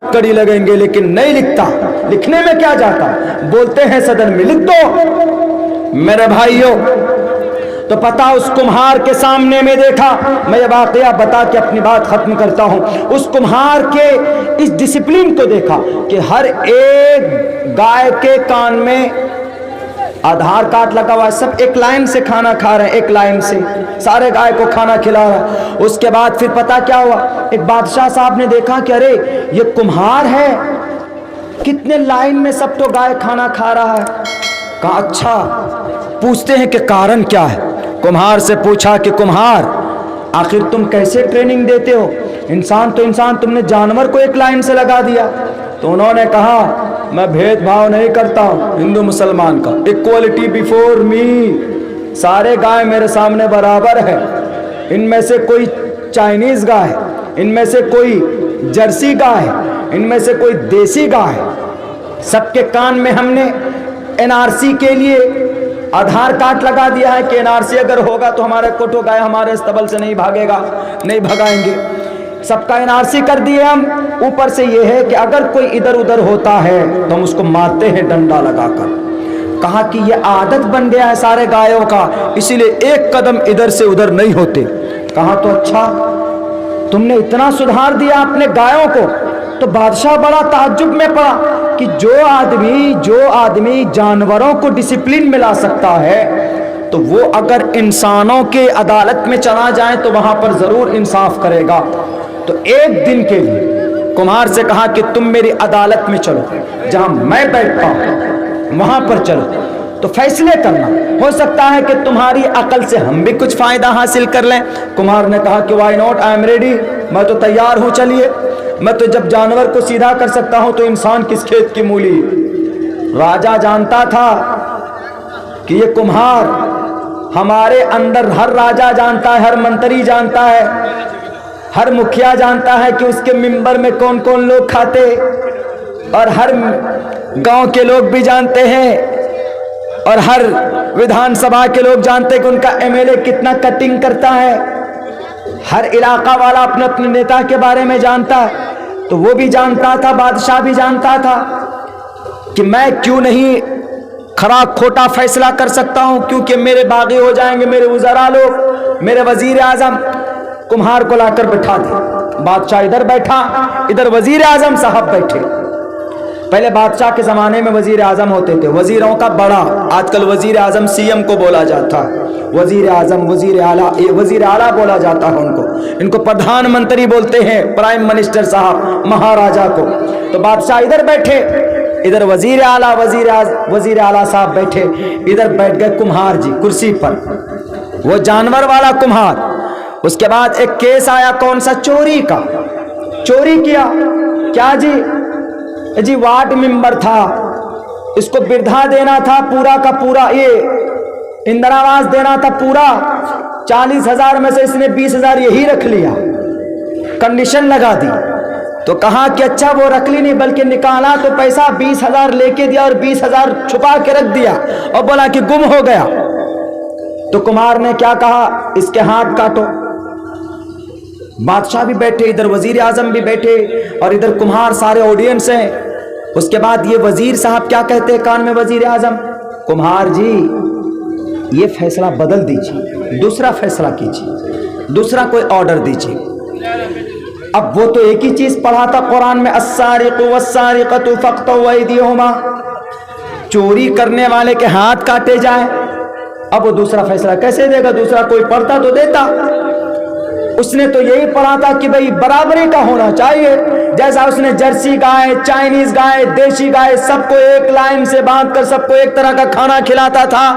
कड़ी लगेंगे, लेकिन नहीं लिखता, लिखने में क्या जाता, बोलते हैं सदन में लिख दो। मेरे भाइयों, तो पता उस कुम्हार के सामने में देखा, मैं ये वाकया बता के अपनी बात खत्म करता हूं। उस कुम्हार के इस डिसिप्लिन को देखा कि हर एक गाय के कान में आधार कार्ड लगा हुआ है, सब एक लाइन से खाना खा रहे हैं, एक लाइन से सारे गाय को खाना खिला रहा है। उसके बाद फिर पता क्या हुआ, एक बादशाह साहब ने देखा कि अरे ये कुम्हार है, कितने लाइन में सब तो गाय खाना खा रहा है। कहा अच्छा, पूछते हैं कि कारण क्या है। कुम्हार से पूछा कि कुम्हार, आखिर तुम कैसे ट्रेनिंग देते हो, इंसान तो इंसान, तुमने जानवर को एक लाइन से लगा दिया। तो उन्होंने कहा मैं भेदभाव नहीं करता हूं हिंदू मुसलमान का, इक्वलिटी बिफोर मी, सारे गाय मेरे सामने बराबर है। इनमें से कोई चाइनीज गाय, इनमें से कोई जर्सी गाय, इनमें से कोई देसी गाय, सबके कान में हमने एनआरसी के लिए आधार कार्ड लगा दिया है कि एनआरसी अगर होगा तो हमारे कोठो गाय हमारे स्तबल से नहीं भागेगा, नहीं भगाएंगे। सबका एनआरसी कर दिए हम। ऊपर से ये है कि अगर कोई इधर उधर होता है तो हम उसको मारते हैं डंडा लगाकर। कहा कि ये आदत बन गया है सारे गायों का, इसीलिए एक कदम इधर से उधर नहीं होते। कहा तो अच्छा, तुमने इतना सुधार दिया अपने गायों को। तो बादशाह बड़ा ताज्जुब में पड़ा कि जो आदमी जानवरों को डिसिप्लिन में ला सकता है, तो वो अगर इंसानों के अदालत में चला जाए तो वहां पर जरूर इंसाफ करेगा। तो एक दिन के लिए कुम्हार से कहा कि तुम मेरी अदालत में चलो, जहां मैं बैठता हूं वहां पर चलो, तो फैसले करना, हो सकता है कि तुम्हारी अकल से हम भी कुछ फायदा हासिल कर लें। कुम्हार ने कहा कि why not, I am ready, मैं तो तैयार हूं, चलिए। मैं तो जब जानवर को सीधा कर सकता हूं तो इंसान किस खेत की मूली। राजा जानता था कि ये कुम्हार, हमारे अंदर हर राजा जानता है, हर मंत्री जानता है, हर मुखिया जानता है कि उसके मिंबर में कौन कौन लोग खाते, और हर गांव के लोग भी जानते हैं, और हर विधानसभा के लोग जानते हैं कि उनका एमएलए कितना कटिंग करता है। हर इलाका वाला अपने अपने नेता के बारे में जानता है। तो वो भी जानता था, बादशाह भी जानता था कि मैं क्यों नहीं खरा खोटा फैसला कर सकता हूं, क्योंकि मेरे बागी हो जाएंगे मेरे वज़रा लोग, मेरे वजीर आजम। कुम्हार को लाकर बिठा दिया। बादशाह इधर बैठा, इधर वजीर आजम साहब बैठे। पहले बादशाह के जमाने में वजीर आजम होते थे, वजीरों का बड़ा, आजकल वजीर आजम सीएम को बोला जाता है, वजीर आजम, वजीर आला, ये वजीर आला बोला जाता है उनको, इनको प्रधानमंत्री बोलते हैं, प्राइम मिनिस्टर साहब, महाराजा को। तो बादशाह इधर बैठे, इधर वजीर आला, वजीर आला साहब बैठे, इधर बैठ गए कुम्हार जी कुर्सी पर, वो जानवर वाला कुम्हार। उसके बाद एक केस आया, कौन सा, चोरी का। चोरी किया, क्या जी वार्ड मेंबर था, इसको वृद्धा देना था पूरा का पूरा, ये इंदिरा आवास देना था पूरा, 40,000 में से इसने 20,000 यही रख लिया, कंडीशन लगा दी। तो कहा कि अच्छा वो रख ली नहीं, बल्कि निकाला तो पैसा 20,000 लेके दिया और 20,000 छुपा के रख दिया और बोला कि गुम हो गया। तो कुमार ने क्या कहा, इसके हाथ काटो। बादशाह भी बैठे, इधर वजीर आजम भी बैठे और इधर कुम्हार, सारे ऑडियंस हैं। उसके बाद ये वजीर साहब क्या कहते हैं कान में वजीर आजम, कुम्हार जी ये फैसला बदल दीजिए, दूसरा फैसला कीजिए, दूसरा कोई ऑर्डर दीजिए। अब वो तो एक ही चीज पढ़ा था कुरान में, अस्सारिकु वस्सारिकतु फक्तउ अयदिहुमा, चोरी करने वाले के हाथ काटे जाए। अब वो दूसरा फैसला कैसे देगा, दूसरा कोई पढ़ता तो देता। उसने तो यही पढ़ा था कि भाई बराबरी का होना चाहिए, जैसा उसने जर्सी गाय, चाइनीज गाय, देशी गाय सबको एक लाइन से बांधकर सबको एक तरह का खाना खिलाता था,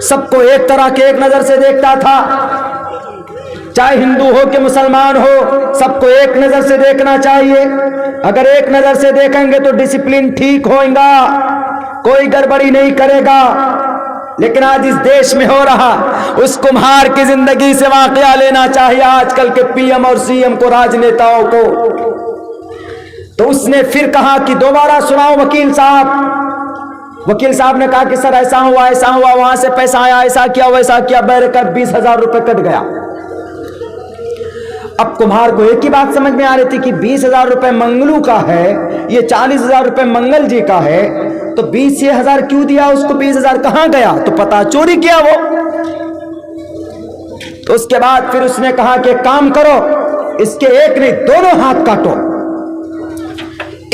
सबको एक तरह के एक नजर से देखता था, चाहे हिंदू हो कि मुसलमान हो, सबको एक नजर से देखना चाहिए। अगर एक नजर से देखेंगे तो डिसिप्लिन ठीक होगा, कोई गड़बड़ी नहीं करेगा। लेकिन आज इस देश में हो रहा, उस कुम्हार की जिंदगी से वाकया लेना चाहिए आजकल के पीएम और सीएम को, राजनेताओं को। तो उसने फिर कहा कि दोबारा सुनाओ वकील साहब। वकील साहब ने कहा कि सर ऐसा हुआ, वहां से पैसा आया, ऐसा किया, वैसा किया, बैरकत 20,000 रुपए कट गया। اب کمہار کو ایک ہی بات سمجھ میں آ رہی تھی کہ 20,000 روپے منگلو کا ہے، یہ 40,000 روپے منگل جی کا ہے، تو 20,000 کیوں دیا اس کو؟ 20,000 کہاں گیا؟ تو پتا چوری کیا وہ۔ تو اس کے بعد پھر اس نے کہا کہ کام کرو، اس کے ایک نہیں دونوں ہاتھ کاٹو۔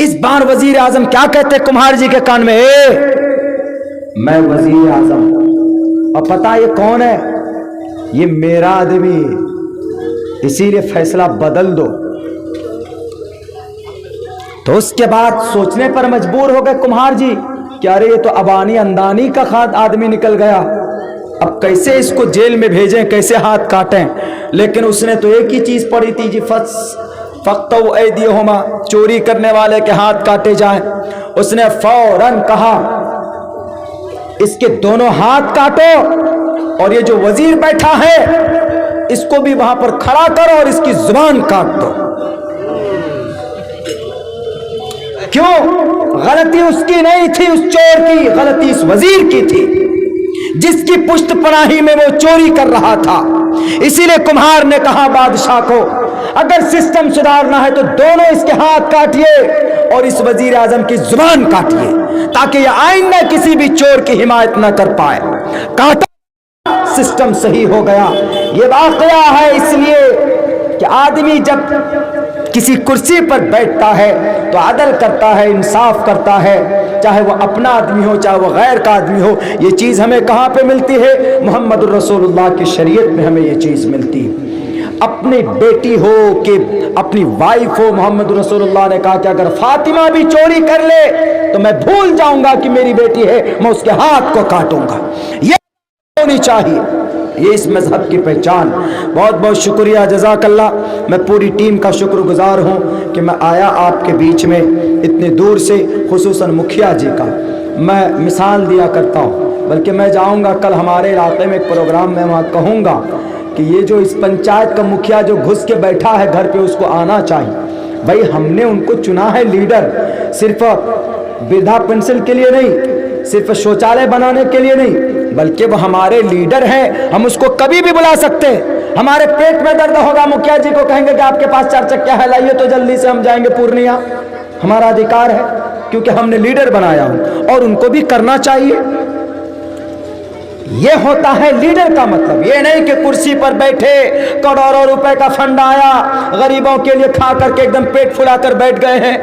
اس بار وزیر اعظم کیا کہتے کمہار جی کے کان میں؟ میں وزیر اعظم، اور پتا یہ کون ہے؟ یہ میرا آدمی، اسی لیے فیصلہ بدل دو۔ تو اس کے بعد سوچنے پر مجبور ہو گئے کمہار جی کہ ارے یہ تو ابانی اندانی کا خاد آدمی نکل گیا، اب کیسے اس کو جیل میں بھیجیں، کیسے ہاتھ کاٹیں؟ لیکن اس نے تو ایک ہی چیز پڑھی تھی جی، فَقْطَعُوا أَيْدِيَهُمَا، چوری کرنے والے کے ہاتھ کاٹے جائیں۔ اس نے فوراً کہا اس کے دونوں ہاتھ کاٹو، اور یہ جو وزیر بیٹھا ہے اس کو بھی وہاں پر کھڑا کرو اور اس کی زبان کاٹ دو۔ کیوں؟ غلطی اس کی نہیں تھی، اس چور کی، غلطی اس وزیر کی تھی جس کی پشت پناہی میں وہ چوری کر رہا تھا۔ اسی لیے کمہار نے کہا بادشاہ کو اگر سسٹم سدھارنا ہے تو دونوں اس کے ہاتھ کاٹیے اور اس وزیر اعظم کی زبان کاٹیے، تاکہ یہ آئندہ کسی بھی چور کی حمایت نہ کر پائے۔ کاٹا، سسٹم صحیح ہو گیا۔ یہ واقعہ ہے اس لیے کہ آدمی جب کسی کرسی پر بیٹھتا ہے تو عدل کرتا ہے، انصاف کرتا ہے، چاہے وہ اپنا آدمی ہو چاہے وہ غیر کا آدمی ہو۔ یہ چیز ہمیں کہاں پہ ملتی ہے؟ محمد الرسول اللہ کی شریعت میں ہمیں یہ چیز ملتی ہے۔ اپنی بیٹی ہو کہ اپنی وائف ہو، محمد رسول اللہ نے کہا کہ اگر فاطمہ بھی چوری کر لے تو میں بھول جاؤں گا کہ میری بیٹی ہے، میں اس کے ہاتھ کو کاٹوں گا۔ یہ ہونی چاہیے، یہ اس مذہب کی پہچان۔ بہت بہت شکریہ، جزاک اللہ۔ میں پوری ٹیم کا شکر گزار ہوں کہ میں آیا آپ کے بیچ میں اتنے دور سے، خصوصاً مکھیا جی کا میں مثال دیا کرتا ہوں، بلکہ میں جاؤں گا کل ہمارے علاقے میں ایک پروگرام میں وہاں کہوں گا کہ یہ جو اس پنچایت کا مکھیا جو گھس کے بیٹھا ہے گھر پہ، اس کو آنا چاہیے۔ بھائی ہم نے ان کو چنا ہے لیڈر، صرف وردھا پینشن کے لیے نہیں، صرف شوچالے بنانے کے لیے نہیں، بلکہ وہ ہمارے لیڈر ہیں، ہم اس کو کبھی بھی بلا سکتے ہیں۔ ہمارے پیٹ میں درد ہوگا، مکھیا جی کو کہیں گے کہ آپ کے پاس 4 چکیا ہے لائیے، تو جلدی سے ہم جائیں گے پورنیہ۔ ہمارا ادھیکار ہے کیونکہ ہم نے لیڈر بنایا ہوں، اور ان کو بھی کرنا چاہیے۔ یہ ہوتا ہے لیڈر کا مطلب، یہ نہیں کہ کرسی پر بیٹھے کروڑوں روپے کا فنڈ آیا غریبوں کے لیے کھا کر کے ایک دم پیٹ پھلا کر بیٹھ گئے ہیں،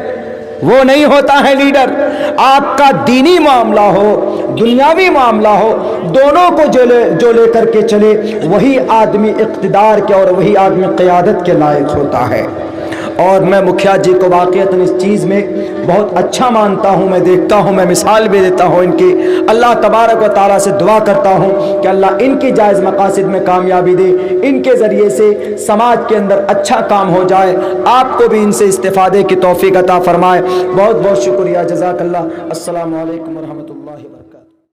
وہ نہیں ہوتا ہے لیڈر۔ آپ کا دینی معاملہ ہو دنیاوی معاملہ ہو، دونوں کو جو لے کر کے چلے، وہی آدمی اقتدار کے اور وہی آدمی قیادت کے لائق ہوتا ہے۔ اور میں مکھیا جی کو واقعتاً اس چیز میں بہت اچھا مانتا ہوں، میں دیکھتا ہوں، میں مثال بھی دیتا ہوں ان کی۔ اللہ تبارک و تعالیٰ سے دعا کرتا ہوں کہ اللہ ان کی جائز مقاصد میں کامیابی دے، ان کے ذریعے سے سماج کے اندر اچھا کام ہو جائے، آپ کو بھی ان سے استفادے کی توفیق عطا فرمائے۔ بہت بہت شکریہ، جزاک اللہ۔ السلام علیکم ورحمۃ اللہ۔